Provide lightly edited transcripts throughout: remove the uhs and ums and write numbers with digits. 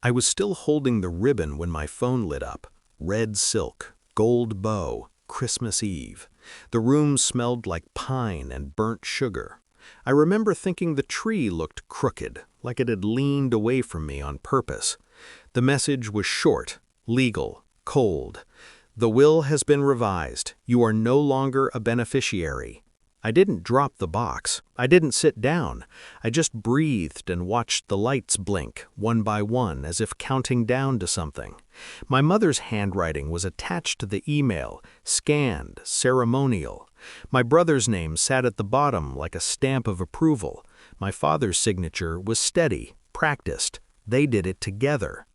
I was still holding the ribbon when my phone lit up. Red silk, gold bow, Christmas Eve. The room smelled like pine and burnt sugar. I remember thinking the tree looked crooked, like it had leaned away from me on purpose. The message was short, legal, cold. The will has been revised. You are no longer a beneficiary. I didn't drop the box. I didn't sit down. I just breathed and watched the lights blink, one by one, as if counting down to something. My mother's handwriting was attached to the email, scanned, ceremonial. My brother's name sat at the bottom like a stamp of approval. My father's signature was steady, practiced. They did it together.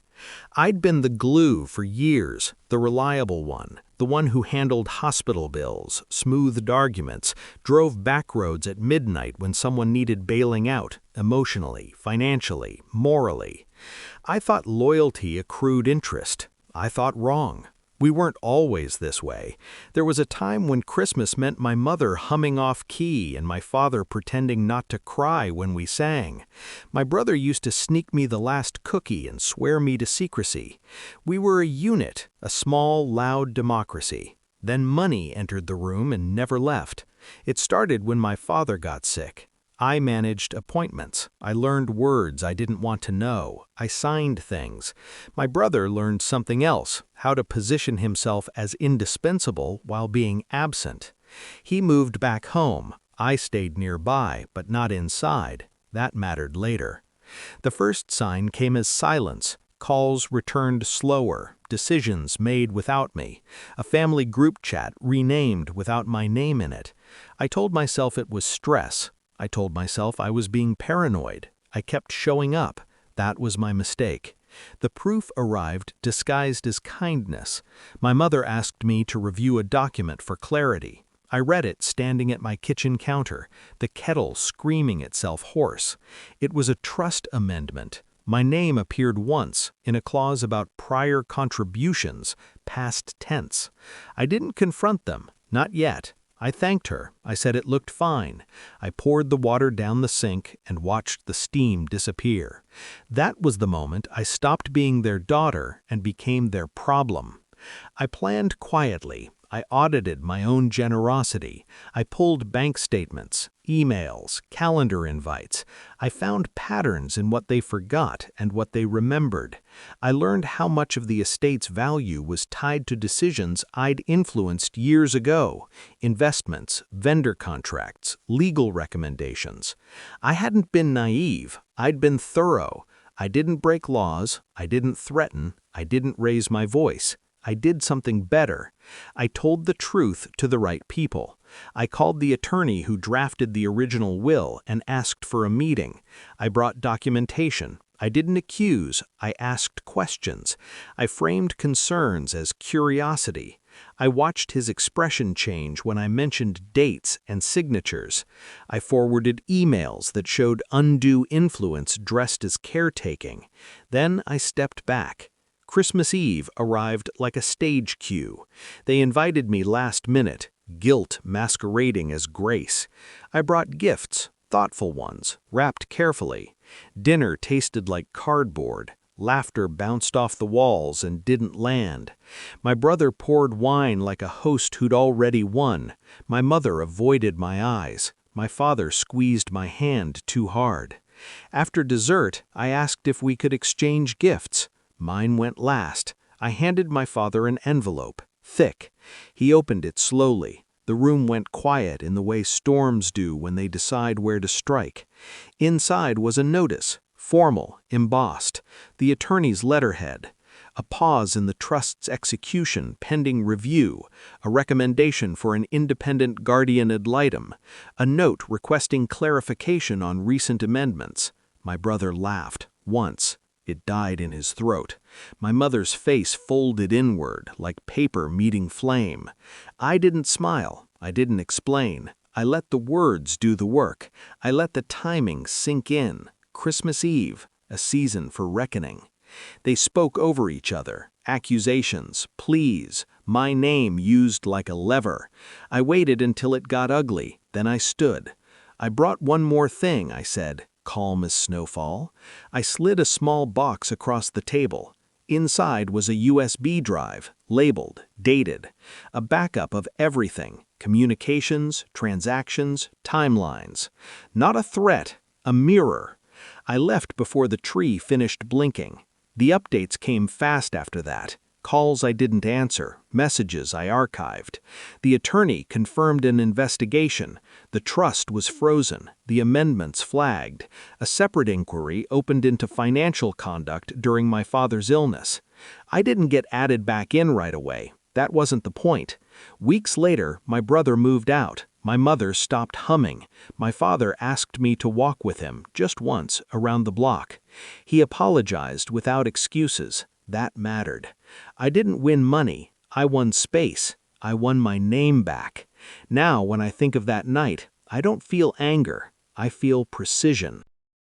I'd been the glue for years, the reliable one, the one who handled hospital bills, smoothed arguments, drove back roads at midnight when someone needed bailing out, emotionally, financially, morally. I thought loyalty accrued interest. I thought wrong. We weren't always this way. There was a time when Christmas meant my mother humming off key and my father pretending not to cry when we sang. My brother used to sneak me the last cookie and swear me to secrecy. We were a unit, a small, loud democracy. Then money entered the room and never left. It started when my father got sick. I managed appointments. I learned words I didn't want to know. I signed things. My brother learned something else, how to position himself as indispensable while being absent. He moved back home. I stayed nearby, but not inside. That mattered later. The first sign came as silence. Calls returned slower, decisions made without me, a family group chat renamed without my name in it. I told myself it was stress. I told myself I was being paranoid. I kept showing up. That was my mistake. The proof arrived disguised as kindness. My mother asked me to review a document for clarity. I read it standing at my kitchen counter, the kettle screaming itself hoarse. It was a trust amendment. My name appeared once, in a clause about prior contributions, past tense. I didn't confront them, not yet. I thanked her. I said it looked fine. I poured the water down the sink and watched the steam disappear. That was the moment I stopped being their daughter and became their problem. I planned quietly. I audited my own generosity. I pulled bank statements, emails, calendar invites. I found patterns in what they forgot and what they remembered. I learned how much of the estate's value was tied to decisions I'd influenced years ago, investments, vendor contracts, legal recommendations. I hadn't been naive. I'd been thorough. I didn't break laws. I didn't threaten. I didn't raise my voice. I did something better. I told the truth to the right people. I called the attorney who drafted the original will and asked for a meeting. I brought documentation. I didn't accuse. I asked questions. I framed concerns as curiosity. I watched his expression change when I mentioned dates and signatures. I forwarded emails that showed undue influence dressed as caretaking. Then I stepped back. Christmas Eve arrived like a stage cue. They invited me last minute, guilt masquerading as grace. I brought gifts, thoughtful ones, wrapped carefully. Dinner tasted like cardboard. Laughter bounced off the walls and didn't land. My brother poured wine like a host who'd already won. My mother avoided my eyes. My father squeezed my hand too hard. After dessert, I asked if we could exchange gifts. Mine went last. I handed my father an envelope, thick. He opened it slowly. The room went quiet in the way storms do when they decide where to strike. Inside was a notice, formal, embossed, the attorney's letterhead. A pause in the trust's execution pending review, a recommendation for an independent guardian ad litem, a note requesting clarification on recent amendments. My brother laughed, once. It died in his throat. My mother's face folded inward, like paper meeting flame. I didn't smile. I didn't explain. I let the words do the work. I let the timing sink in. Christmas Eve, a season for reckoning. They spoke over each other. Accusations, pleas, my name used like a lever. I waited until it got ugly. Then I stood. I brought one more thing, I said. calm as snowfall. I slid a small box across the table. Inside was a USB drive, labeled, dated, a backup of everything, communications, transactions, timelines. Not a threat, a mirror. I left before the tree finished blinking. The updates came fast after that. Calls I didn't answer, messages I archived. The attorney confirmed an investigation. The trust was frozen, the amendments flagged. A separate inquiry opened into financial conduct during my father's illness. I didn't get added back in right away. That wasn't the point. Weeks later, my brother moved out. My mother stopped humming. My father asked me to walk with him, just once, around the block. He apologized without excuses. That mattered. I didn't win money. I won space. I won my name back. Now, when I think of that night, I don't feel anger. I feel precision.